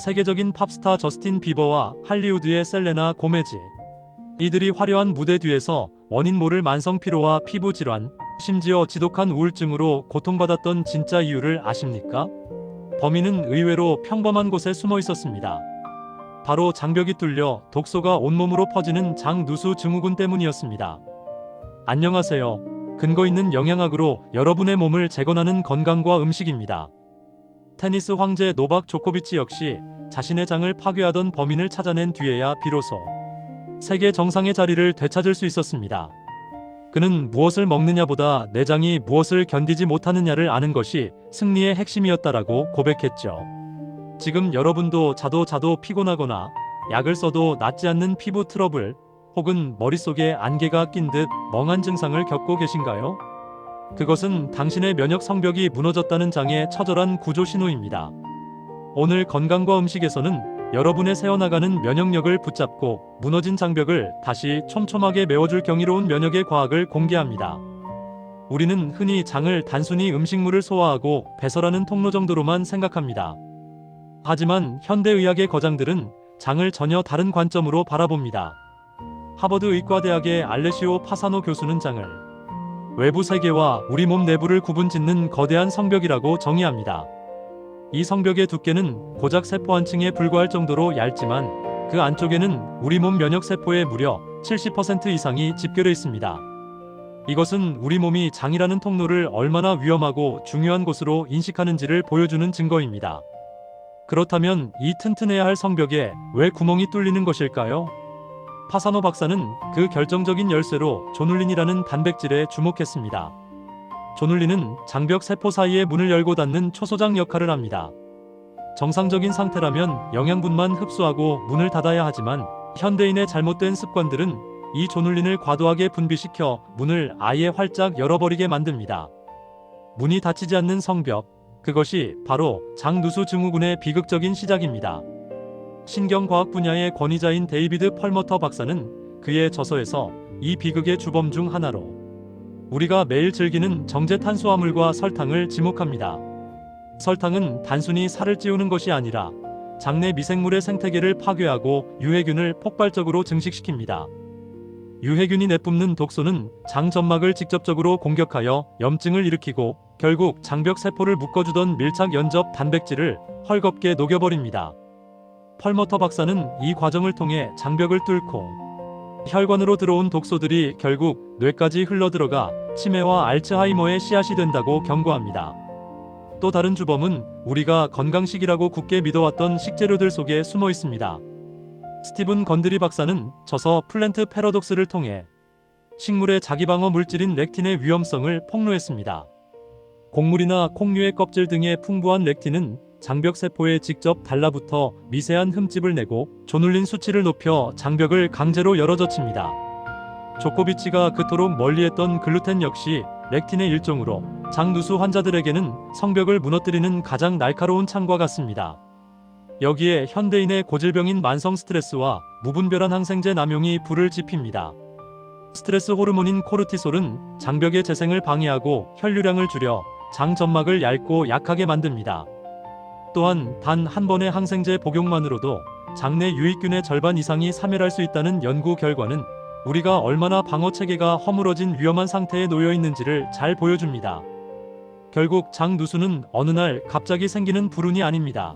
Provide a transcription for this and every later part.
세계적인 팝스타 저스틴 비버와 할리우드의 셀레나 고메즈. 이들이 화려한 무대 뒤에서 원인 모를 만성 피로와 피부 질환, 심지어 지독한 우울증으로 고통받았던 진짜 이유를 아십니까? 범인은 의외로 평범한 곳에 숨어 있었습니다. 바로 장벽이 뚫려 독소가 온몸으로 퍼지는 장누수 증후군 때문이었습니다. 안녕하세요. 근거 있는 영양학으로 여러분의 몸을 재건하는 건강과 음식입니다. 테니스 황제 노박 조코비치 역시 자신의 장을 파괴하던 범인을 찾아낸 뒤에야 비로소 세계 정상의 자리를 되찾을 수 있었습니다. 그는 무엇을 먹느냐보다 내 장이 무엇을 견디지 못하느냐를 아는 것이 승리의 핵심이었다라고 고백했죠. 지금 여러분도 자도 피곤하거나 약을 써도 낫지 않는 피부 트러블 혹은 머릿속에 안개가 낀 듯 멍한 증상을 겪고 계신가요? 그것은 당신의 면역 성벽이 무너졌다는 장의 처절한 구조 신호입니다. 오늘 건강과 음식에서는 여러분의 새어나가는 면역력을 붙잡고 무너진 장벽을 다시 촘촘하게 메워줄 경이로운 면역의 과학을 공개합니다. 우리는 흔히 장을 단순히 음식물을 소화하고 배설하는 통로 정도로만 생각합니다. 하지만 현대의학의 거장들은 장을 전혀 다른 관점으로 바라봅니다. 하버드 의과대학의 알레시오 파사노 교수는 장을 외부 세계와 우리 몸 내부를 구분짓는 거대한 성벽이라고 정의합니다. 이 성벽의 두께는 고작 세포 한 층에 불과할 정도로 얇지만 그 안쪽에는 우리 몸 면역세포의 무려 70% 이상이 집결해 있습니다. 이것은 우리 몸이 장이라는 통로를 얼마나 위험하고 중요한 곳으로 인식하는지를 보여주는 증거입니다. 그렇다면 이 튼튼해야 할 성벽에 왜 구멍이 뚫리는 것일까요? 파사노 박사는 그 결정적인 열쇠로 조눌린이라는 단백질에 주목했습니다. 조눌린은 장벽 세포 사이의 문을 열고 닫는 초소장 역할을 합니다. 정상적인 상태라면 영양분만 흡수하고 문을 닫아야 하지만 현대인의 잘못된 습관들은 이 조눌린을 과도하게 분비시켜 문을 아예 활짝 열어버리게 만듭니다. 문이 닫히지 않는 성벽, 그것이 바로 장누수 증후군의 비극적인 시작입니다. 신경과학 분야의 권위자인 데이비드 펄머터 박사는 그의 저서에서 이 비극의 주범 중 하나로 우리가 매일 즐기는 정제 탄수화물과 설탕을 지목합니다. 설탕은 단순히 살을 찌우는 것이 아니라 장내 미생물의 생태계를 파괴하고 유해균을 폭발적으로 증식시킵니다. 유해균이 내뿜는 독소는 장 점막을 직접적으로 공격하여 염증을 일으키고 결국 장벽 세포를 묶어주던 밀착 연접 단백질을 헐겁게 녹여버립니다. 펄머터 박사는 이 과정을 통해 장벽을 뚫고 혈관으로 들어온 독소들이 결국 뇌까지 흘러들어가 치매와 알츠하이머의 씨앗이 된다고 경고합니다. 또 다른 주범은 우리가 건강식이라고 굳게 믿어왔던 식재료들 속에 숨어 있습니다. 스티븐 건드리 박사는 저서 플랜트 패러독스를 통해 식물의 자기방어 물질인 렉틴의 위험성을 폭로했습니다. 곡물이나 콩류의 껍질 등의 풍부한 렉틴은 장벽 세포에 직접 달라붙어 미세한 흠집을 내고 조눌린 수치를 높여 장벽을 강제로 열어젖힙니다. 조코비치가 그토록 멀리했던 글루텐 역시 렉틴의 일종으로 장누수 환자들에게는 성벽을 무너뜨리는 가장 날카로운 창과 같습니다. 여기에 현대인의 고질병인 만성 스트레스와 무분별한 항생제 남용이 불을 지핍니다. 스트레스 호르몬인 코르티솔은 장벽의 재생을 방해하고 혈류량을 줄여 장 점막을 얇고 약하게 만듭니다. 또한 단 한 번의 항생제 복용만으로도 장내 유익균의 절반 이상이 사멸할 수 있다는 연구 결과는 우리가 얼마나 방어 체계가 허물어진 위험한 상태에 놓여 있는지를 잘 보여줍니다. 결국 장누수는 어느 날 갑자기 생기는 불운이 아닙니다.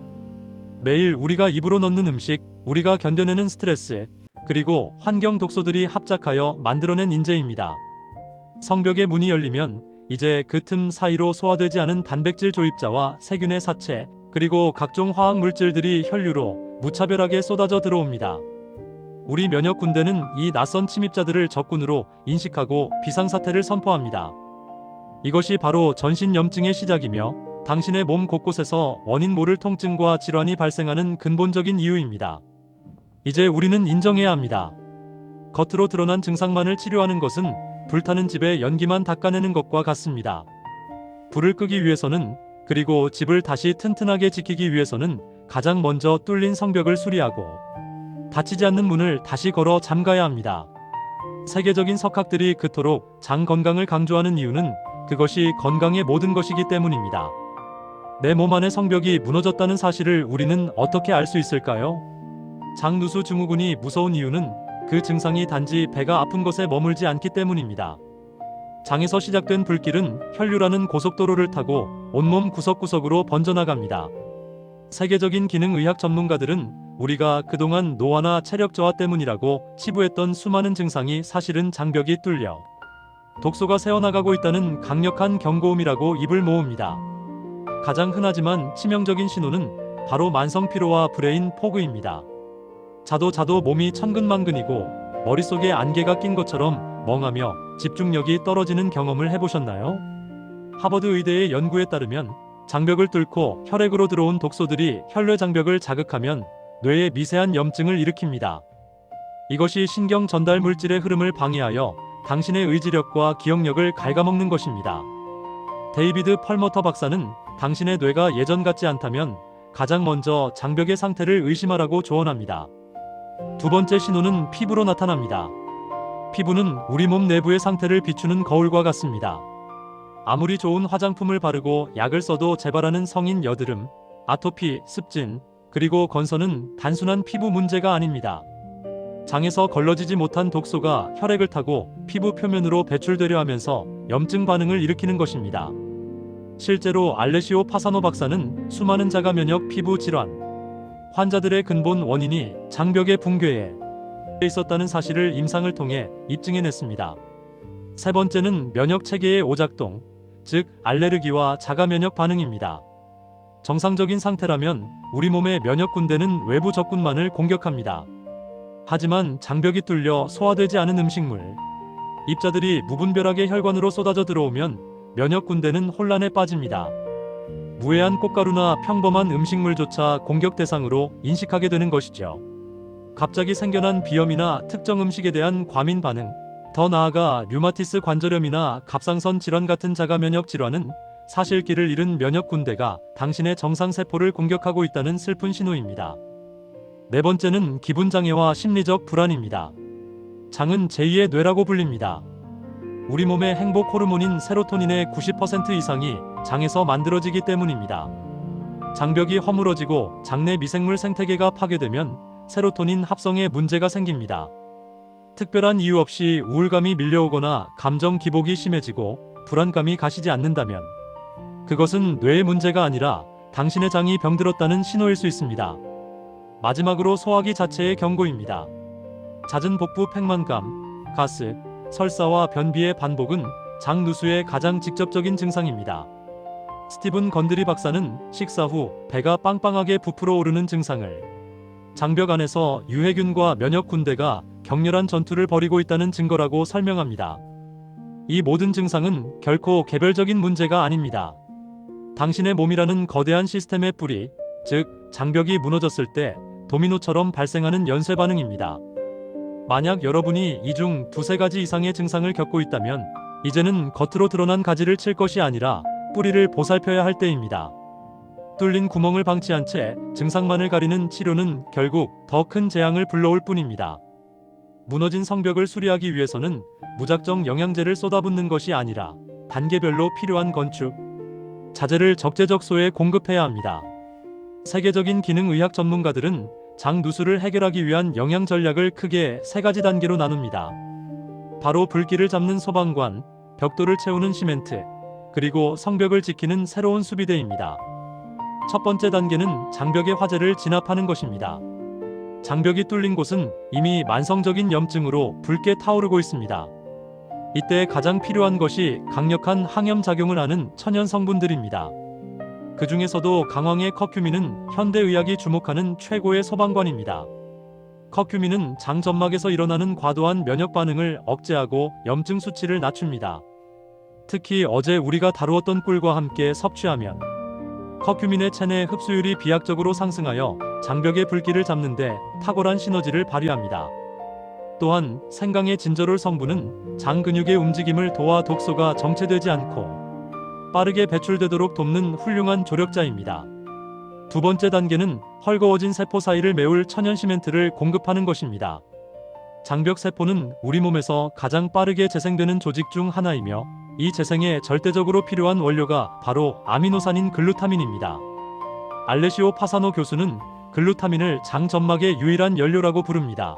매일 우리가 입으로 넣는 음식, 우리가 견뎌내는 스트레스, 그리고 환경 독소들이 합작하여 만들어낸 인재입니다. 성벽의 문이 열리면 이제 그 틈 사이로 소화되지 않은 단백질 조입자와 세균의 사체, 그리고 각종 화학 물질들이 혈류로 무차별하게 쏟아져 들어옵니다. 우리 면역 군대는 이 낯선 침입자들을 적군으로 인식하고 비상사태를 선포합니다. 이것이 바로 전신염증의 시작이며 당신의 몸 곳곳에서 원인 모를 통증과 질환이 발생하는 근본적인 이유입니다. 이제 우리는 인정해야 합니다. 겉으로 드러난 증상만을 치료하는 것은 불타는 집에 연기만 닦아내는 것과 같습니다. 불을 끄기 위해서는, 그리고 집을 다시 튼튼하게 지키기 위해서는 가장 먼저 뚫린 성벽을 수리하고 닫히지 않는 문을 다시 걸어 잠가야 합니다. 세계적인 석학들이 그토록 장 건강을 강조하는 이유는 그것이 건강의 모든 것이기 때문입니다. 내 몸 안의 성벽이 무너졌다는 사실을 우리는 어떻게 알 수 있을까요? 장누수 증후군이 무서운 이유는 그 증상이 단지 배가 아픈 것에 머물지 않기 때문입니다. 장에서 시작된 불길은 혈류라는 고속도로를 타고 온몸 구석구석으로 번져나갑니다. 세계적인 기능의학 전문가들은 우리가 그동안 노화나 체력 저하 때문이라고 치부했던 수많은 증상이 사실은 장벽이 뚫려 독소가 새어나가고 있다는 강력한 경고음이라고 입을 모읍니다. 가장 흔하지만 치명적인 신호는 바로 만성 피로와 브레인 포그입니다. 자도 몸이 천근만근이고 머릿속에 안개가 낀 것처럼 멍하며 집중력이 떨어지는 경험을 해보셨나요? 하버드 의대의 연구에 따르면 장벽을 뚫고 혈액으로 들어온 독소들이 혈뇌 장벽을 자극하면 뇌에 미세한 염증을 일으킵니다. 이것이 신경 전달 물질의 흐름을 방해하여 당신의 의지력과 기억력을 갉아먹는 것입니다. 데이비드 펄머터 박사는 당신의 뇌가 예전 같지 않다면 가장 먼저 장벽의 상태를 의심하라고 조언합니다. 두 번째 신호는 피부로 나타납니다. 피부는 우리 몸 내부의 상태를 비추는 거울과 같습니다. 아무리 좋은 화장품을 바르고 약을 써도 재발하는 성인 여드름, 아토피, 습진, 그리고 건선은 단순한 피부 문제가 아닙니다. 장에서 걸러지지 못한 독소가 혈액을 타고 피부 표면으로 배출되려 하면서 염증 반응을 일으키는 것입니다. 실제로 알레시오 파사노 박사는 수많은 자가 면역 피부 질환 환자들의 근본 원인이 장벽의 붕괴에 있었다는 사실을 임상을 통해 입증해냈습니다. 세 번째는 면역 체계의 오작동, 즉 알레르기와 자가 면역 반응입니다. 정상적인 상태라면 우리 몸의 면역 군대는 외부 적군만을 공격합니다. 하지만 장벽이 뚫려 소화되지 않은 음식물, 입자들이 무분별하게 혈관으로 쏟아져 들어오면 면역 군대는 혼란에 빠집니다. 무해한 꽃가루나 평범한 음식물조차 공격 대상으로 인식하게 되는 것이죠. 갑자기 생겨난 비염이나 특정 음식에 대한 과민 반응, 더 나아가 류마티스 관절염이나 갑상선 질환 같은 자가 면역 질환은 사실 길을 잃은 면역 군대가 당신의 정상 세포를 공격하고 있다는 슬픈 신호입니다. 네 번째는 기분 장애와 심리적 불안입니다. 장은 제2의 뇌라고 불립니다. 우리 몸의 행복 호르몬인 세로토닌의 90% 이상이 장에서 만들어지기 때문입니다. 장벽이 허물어지고 장내 미생물 생태계가 파괴되면 세로토닌 합성에 문제가 생깁니다. 특별한 이유 없이 우울감이 밀려오거나 감정 기복이 심해지고 불안감이 가시지 않는다면 그것은 뇌의 문제가 아니라 당신의 장이 병들었다는 신호일 수 있습니다. 마지막으로 소화기 자체의 경고입니다. 잦은 복부 팽만감, 가스, 설사와 변비의 반복은 장누수의 가장 직접적인 증상입니다. 스티븐 건드리 박사는 식사 후 배가 빵빵하게 부풀어 오르는 증상을 장벽 안에서 유해균과 면역 군대가 격렬한 전투를 벌이고 있다는 증거라고 설명합니다. 이 모든 증상은 결코 개별적인 문제가 아닙니다. 당신의 몸이라는 거대한 시스템의 뿌리, 즉 장벽이 무너졌을 때 도미노처럼 발생하는 연쇄 반응입니다. 만약 여러분이 이 중 두세 가지 이상의 증상을 겪고 있다면 이제는 겉으로 드러난 가지를 칠 것이 아니라 뿌리를 보살펴야 할 때입니다. 뚫린 구멍을 방치한 채 증상만을 가리는 치료는 결국 더 큰 재앙을 불러올 뿐입니다. 무너진 성벽을 수리하기 위해서는 무작정 영양제를 쏟아붓는 것이 아니라 단계별로 필요한 건축, 자재를 적재적소에 공급해야 합니다. 세계적인 기능의학 전문가들은 장 누수를 해결하기 위한 영양 전략을 크게 세 가지 단계로 나눕니다. 바로 불길을 잡는 소방관, 벽돌을 채우는 시멘트, 그리고 성벽을 지키는 새로운 수비대입니다. 첫 번째 단계는 장벽의 화재를 진압하는 것입니다. 장벽이 뚫린 곳은 이미 만성적인 염증으로 붉게 타오르고 있습니다. 이때 가장 필요한 것이 강력한 항염작용을 하는 천연 성분들입니다. 그 중에서도 강황의 커큐민은 현대의학이 주목하는 최고의 소방관입니다. 커큐민은 장 점막에서 일어나는 과도한 면역 반응을 억제하고 염증 수치를 낮춥니다. 특히 어제 우리가 다루었던 꿀과 함께 섭취하면 커큐민의 체내 흡수율이 비약적으로 상승하여 장벽의 불길을 잡는데 탁월한 시너지를 발휘합니다. 또한 생강의 진저롤 성분은 장 근육의 움직임을 도와 독소가 정체되지 않고 빠르게 배출되도록 돕는 훌륭한 조력자입니다. 두 번째 단계는 헐거워진 세포 사이를 메울 천연 시멘트를 공급하는 것입니다. 장벽 세포는 우리 몸에서 가장 빠르게 재생되는 조직 중 하나이며 이 재생에 절대적으로 필요한 원료가 바로 아미노산인 글루타민입니다. 알레시오 파사노 교수는 글루타민을 장점막의 유일한 연료라고 부릅니다.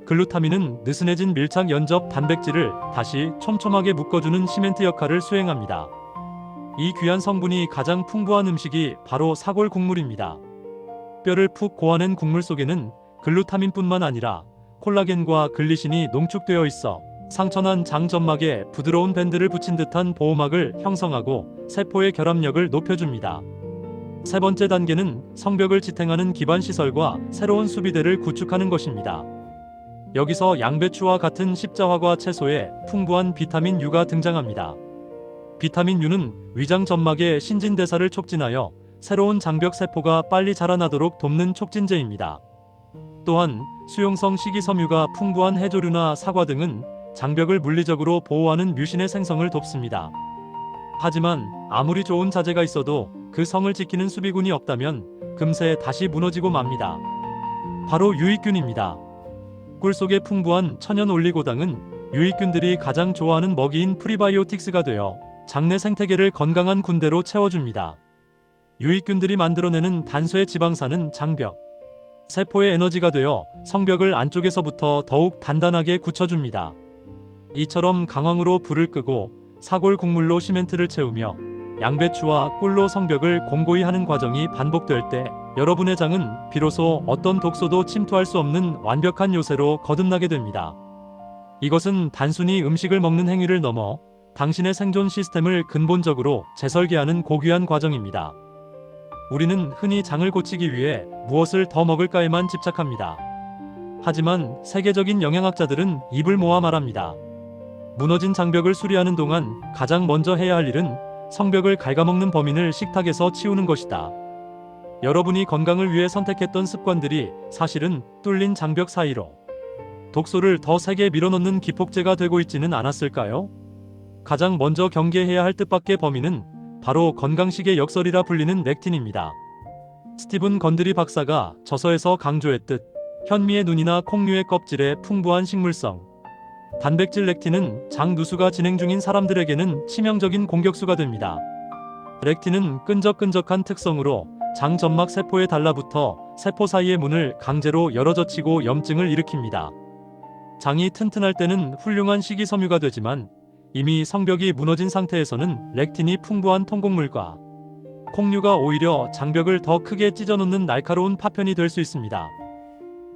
글루타민은 느슨해진 밀착 연접 단백질을 다시 촘촘하게 묶어주는 시멘트 역할을 수행합니다. 이 귀한 성분이 가장 풍부한 음식이 바로 사골 국물입니다. 뼈를 푹 고아낸 국물 속에는 글루타민뿐만 아니라 콜라겐과 글리신이 농축되어 있어 상처난 장점막에 부드러운 밴드를 붙인 듯한 보호막을 형성하고 세포의 결합력을 높여줍니다. 세 번째 단계는 성벽을 지탱하는 기반 시설과 새로운 수비대를 구축하는 것입니다. 여기서 양배추와 같은 십자화과 채소에 풍부한 비타민 U가 등장합니다. 비타민 U는 위장 점막의 신진대사를 촉진하여 새로운 장벽 세포가 빨리 자라나도록 돕는 촉진제입니다. 또한 수용성 식이섬유가 풍부한 해조류나 사과 등은 장벽을 물리적으로 보호하는 뮤신의 생성을 돕습니다. 하지만 아무리 좋은 자재가 있어도 그 성을 지키는 수비군이 없다면 금세 다시 무너지고 맙니다. 바로 유익균입니다. 꿀 속에 풍부한 천연 올리고당은 유익균들이 가장 좋아하는 먹이인 프리바이오틱스가 되어 장내 생태계를 건강한 군대로 채워줍니다. 유익균들이 만들어내는 단소의 지방산은 장벽, 세포의 에너지가 되어 성벽을 안쪽에서부터 더욱 단단하게 굳혀줍니다. 이처럼 강황으로 불을 끄고 사골 국물로 시멘트를 채우며 양배추와 꿀로 성벽을 공고히 하는 과정이 반복될 때 여러분의 장은 비로소 어떤 독소도 침투할 수 없는 완벽한 요새로 거듭나게 됩니다. 이것은 단순히 음식을 먹는 행위를 넘어 당신의 생존 시스템을 근본적으로 재설계하는 고귀한 과정입니다. 우리는 흔히 장을 고치기 위해 무엇을 더 먹을까에만 집착합니다. 하지만 세계적인 영양학자들은 입을 모아 말합니다. 무너진 장벽을 수리하는 동안 가장 먼저 해야 할 일은 성벽을 갉아먹는 범인을 식탁에서 치우는 것이다. 여러분이 건강을 위해 선택했던 습관들이 사실은 뚫린 장벽 사이로 독소를 더 세게 밀어넣는 기폭제가 되고 있지는 않았을까요? 가장 먼저 경계해야 할 뜻밖의 범인은 바로 건강식의 역설이라 불리는 렉틴입니다. 스티븐 건드리 박사가 저서에서 강조했듯 현미의 눈이나 콩류의 껍질에 풍부한 식물성 단백질 렉틴은 장 누수가 진행 중인 사람들에게는 치명적인 공격수가 됩니다. 렉틴은 끈적끈적한 특성으로 장 점막 세포에 달라붙어 세포 사이의 문을 강제로 열어젖히고 염증을 일으킵니다. 장이 튼튼할 때는 훌륭한 식이섬유가 되지만 이미 성벽이 무너진 상태에서는 렉틴이 풍부한 통곡물과 콩류가 오히려 장벽을 더 크게 찢어놓는 날카로운 파편이 될 수 있습니다.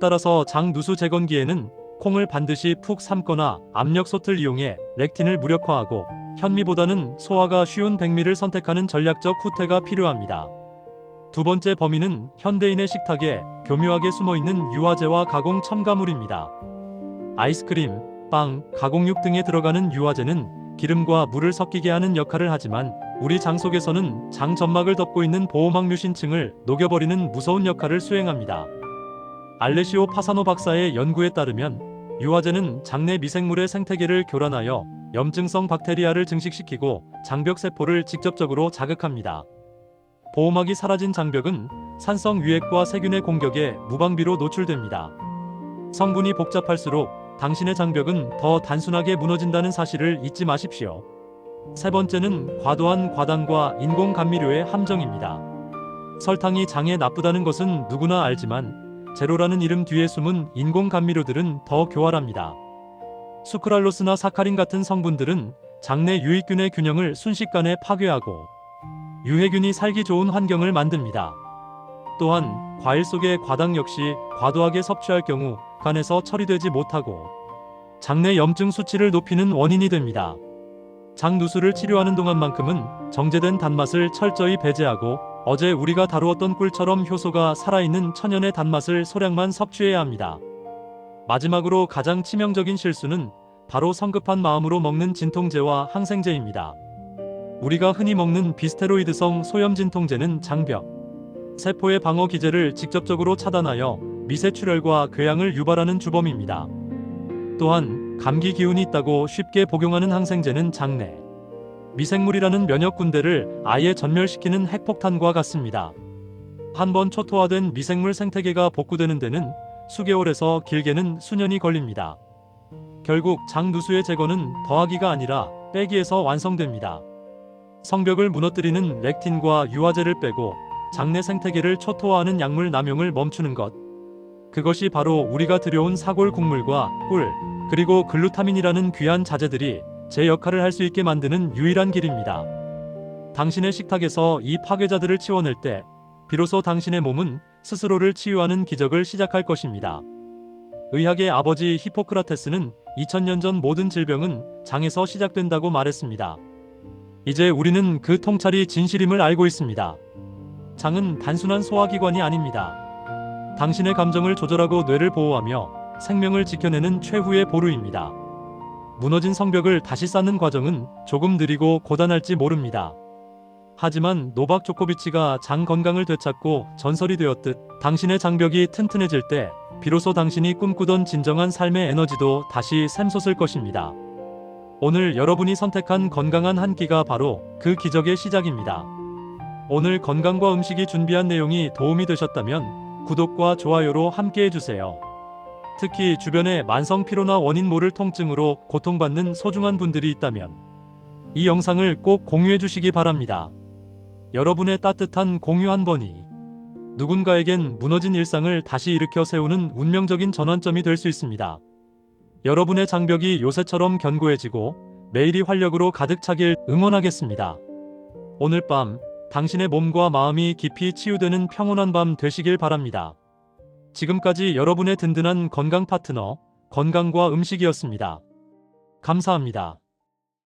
따라서 장 누수 재건기에는 콩을 반드시 푹 삶거나 압력솥을 이용해 렉틴을 무력화하고 현미보다는 소화가 쉬운 백미를 선택하는 전략적 후퇴가 필요합니다. 두 번째 범인은 현대인의 식탁에 교묘하게 숨어있는 유화제와 가공 첨가물입니다. 아이스크림, 빵, 가공육 등에 들어가는 유화제는 기름과 물을 섞이게 하는 역할을 하지만 우리 장 속에서는 장 점막을 덮고 있는 보호막 뮤신층을 녹여버리는 무서운 역할을 수행합니다. 알레시오 파사노 박사의 연구에 따르면 유화제는 장내 미생물의 생태계를 교란하여 염증성 박테리아를 증식시키고 장벽 세포를 직접적으로 자극합니다. 보호막이 사라진 장벽은 산성 유액과 세균의 공격에 무방비로 노출됩니다. 성분이 복잡할수록 당신의 장벽은 더 단순하게 무너진다는 사실을 잊지 마십시오. 세 번째는 과도한 과당과 인공 감미료의 함정입니다. 설탕이 장에 나쁘다는 것은 누구나 알지만 제로라는 이름 뒤에 숨은 인공 감미료들은 더 교활합니다. 수크랄로스나 사카린 같은 성분들은 장내 유익균의 균형을 순식간에 파괴하고 유해균이 살기 좋은 환경을 만듭니다. 또한 과일 속의 과당 역시 과도하게 섭취할 경우 간에서 처리되지 못하고 장내 염증 수치를 높이는 원인이 됩니다. 장 누수를 치료하는 동안만큼은 정제된 단맛을 철저히 배제하고 어제 우리가 다루었던 꿀처럼 효소가 살아있는 천연의 단맛을 소량만 섭취해야 합니다. 마지막으로 가장 치명적인 실수는 바로 성급한 마음으로 먹는 진통제와 항생제입니다. 우리가 흔히 먹는 비스테로이드성 소염 진통제는 장벽, 세포의 방어 기제를 직접적으로 차단하여 미세출혈과 궤양을 유발하는 주범입니다. 또한 감기 기운이 있다고 쉽게 복용하는 항생제는 장내 미생물이라는 면역 군대를 아예 전멸시키는 핵폭탄과 같습니다. 한번 초토화된 미생물 생태계가 복구되는 데는 수개월에서 길게는 수년이 걸립니다. 결국 장 누수의 제거는 더하기가 아니라 빼기에서 완성됩니다. 성벽을 무너뜨리는 렉틴과 유화제를 빼고 장내 생태계를 초토화하는 약물 남용을 멈추는 것. 그것이 바로 우리가 들여온 사골 국물과 꿀, 그리고 글루타민이라는 귀한 자재들이 제 역할을 할 수 있게 만드는 유일한 길입니다. 당신의 식탁에서 이 파괴자들을 치워낼 때 비로소 당신의 몸은 스스로를 치유하는 기적을 시작할 것입니다. 의학의 아버지 히포크라테스는 2000년 전 모든 질병은 장에서 시작된다고 말했습니다. 이제 우리는 그 통찰이 진실임을 알고 있습니다. 장은 단순한 소화기관이 아닙니다. 당신의 감정을 조절하고 뇌를 보호하며 생명을 지켜내는 최후의 보루입니다. 무너진 성벽을 다시 쌓는 과정은 조금 느리고 고단할지 모릅니다. 하지만 노박 조코비치가 장 건강을 되찾고 전설이 되었듯 당신의 장벽이 튼튼해질 때 비로소 당신이 꿈꾸던 진정한 삶의 에너지도 다시 샘솟을 것입니다. 오늘 여러분이 선택한 건강한 한 끼가 바로 그 기적의 시작입니다. 오늘 건강과 음식이 준비한 내용이 도움이 되셨다면 구독과 좋아요로 함께 해주세요. 특히 주변에 만성 피로나 원인 모를 통증으로 고통받는 소중한 분들이 있다면 이 영상을 꼭 공유해 주시기 바랍니다. 여러분의 따뜻한 공유 한 번이 누군가에겐 무너진 일상을 다시 일으켜 세우는 운명적인 전환점이 될 수 있습니다. 여러분의 장벽이 요새처럼 견고해지고 매일이 활력으로 가득 차길 응원하겠습니다. 오늘 밤 당신의 몸과 마음이 깊이 치유되는 평온한 밤 되시길 바랍니다. 지금까지 여러분의 든든한 건강 파트너, 건강과 음식이었습니다. 감사합니다.